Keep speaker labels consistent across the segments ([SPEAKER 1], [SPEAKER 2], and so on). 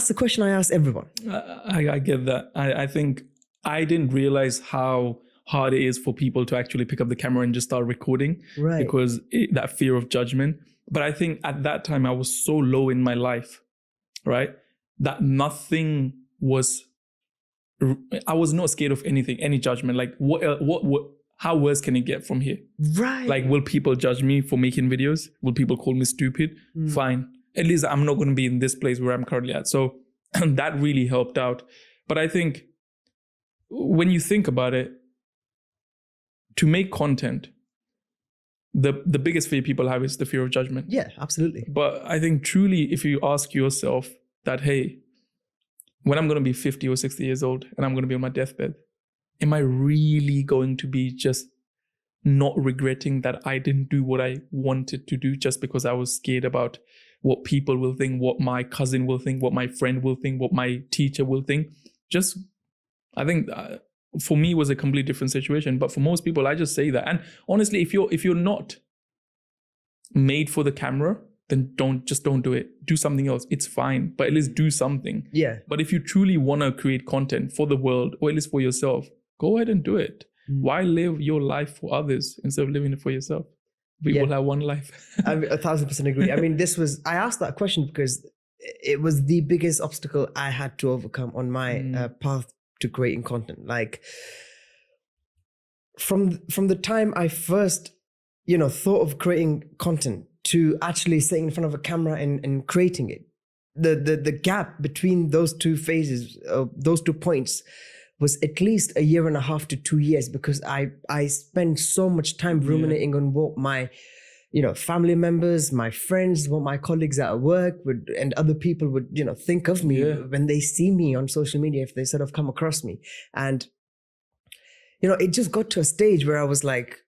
[SPEAKER 1] that's the question I ask everyone.
[SPEAKER 2] I get that. I think I didn't realize how hard it is for people to actually pick up the camera and just start recording,
[SPEAKER 1] Right.
[SPEAKER 2] because that fear of judgment. But I think at that time I was so low in my life, right, that nothing was, I was not scared of anything, any judgment. Like what how worse can it get from here?
[SPEAKER 1] Right.
[SPEAKER 2] Like, will people judge me for making videos? Will people call me stupid? Fine. At least I'm not going to be in this place where I'm currently at. So that really helped out. But I think when you think about it, to make content, the biggest fear people have is the fear of judgment.
[SPEAKER 1] Yeah, absolutely.
[SPEAKER 2] But I think truly, if you ask yourself that, hey, when I'm going to be 50 or 60 years old and I'm going to be on my deathbed, am I really going to be just not regretting that I didn't do what I wanted to do just because I was scared about what people will think, what my cousin will think, what my friend will think, what my teacher will think? Just, I think for me it was a completely different situation. But for most people, I just say that. And honestly, if you're not made for the camera, then don't do it. Do something else. It's fine, but at least do something.
[SPEAKER 1] Yeah.
[SPEAKER 2] But if you truly want to create content for the world, or at least for yourself, go ahead and do it. Why live your life for others instead of living it for yourself? We all have one life.
[SPEAKER 1] I 1,000% agree. I mean, I asked that question because it was the biggest obstacle I had to overcome on my path to creating content. Like from the time I first, thought of creating content to actually sitting in front of a camera and creating it, the gap between those two phases, those 2 points, was at least 1.5 to 2 years, because I spent so much time ruminating on what my family members, my friends, what my colleagues at work would, and other people would think of me when they see me on social media, if they sort of come across me. And it just got to a stage where I was like,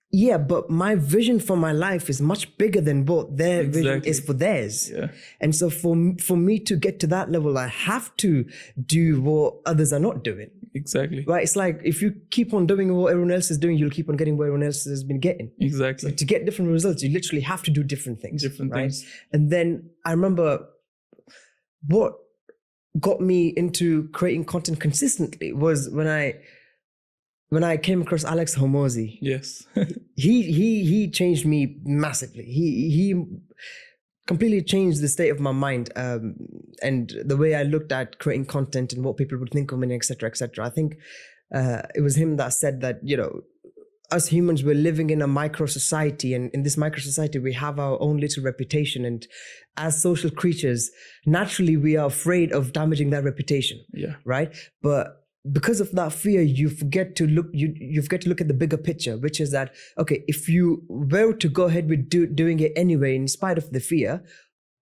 [SPEAKER 1] yeah, but my vision for my life is much bigger than what their vision is for theirs. Yeah. And so for me to get to that level, I have to do what others are not doing.
[SPEAKER 2] Exactly.
[SPEAKER 1] Right? It's like, if you keep on doing what everyone else is doing, you'll keep on getting what everyone else has been getting.
[SPEAKER 2] Exactly.
[SPEAKER 1] So to get different results, you literally have to do different things. And then I remember what got me into creating content consistently was when I came across Alex Hormozi.
[SPEAKER 2] Yes.
[SPEAKER 1] he changed me massively. He completely changed the state of my mind, and the way I looked at creating content and what people would think of me, et cetera, et cetera. I think it was him that said that, us humans, we're living in a micro society, and in this micro society, we have our own little reputation. And as social creatures, naturally, we are afraid of damaging that reputation.
[SPEAKER 2] Yeah.
[SPEAKER 1] Right? But because of that fear, you forget to look. You forget to look at the bigger picture, which is that, okay, if you were to go ahead with doing it anyway, in spite of the fear,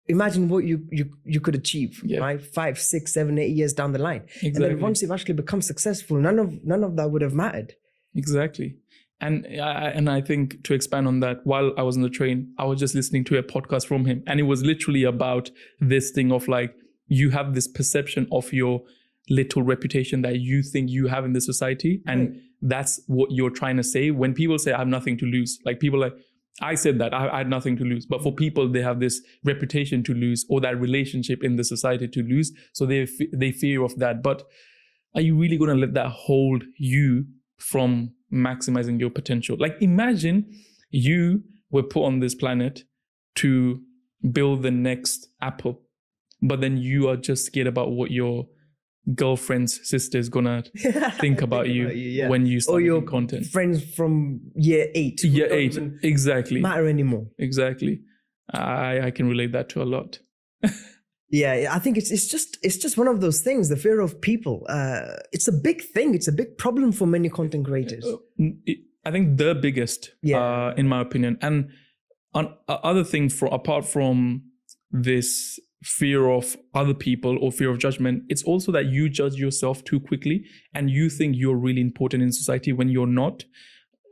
[SPEAKER 1] imagine what you could achieve, right? 5, 6, 7, 8 years down the line, and then once you've actually become successful, none of that would have mattered.
[SPEAKER 2] Exactly. And I think, to expand on that, while I was on the train, I was just listening to a podcast from him, and it was literally about this thing of like, you have this perception of your little reputation that you think you have in the society, and that's what you're trying to say. When people say I have nothing to lose, like people like, I said that I had nothing to lose, but for people, they have this reputation to lose, or that relationship in the society to lose, so they fear of that. But are you really going to let that hold you from maximizing your potential? Like, imagine you were put on this planet to build the next Apple, but then you are just scared about what your girlfriend's sister is gonna think about you when you start making content.
[SPEAKER 1] Friends from year 8.
[SPEAKER 2] Year 8, exactly.
[SPEAKER 1] Matter anymore.
[SPEAKER 2] Exactly. I can relate that to a lot.
[SPEAKER 1] Yeah, I think it's just one of those things. The fear of people. It's a big thing. It's a big problem for many content creators.
[SPEAKER 2] I think the biggest, in my opinion. And other thing, apart from this fear of other people or fear of judgment, it's also that you judge yourself too quickly, and you think you're really important in society when you're not.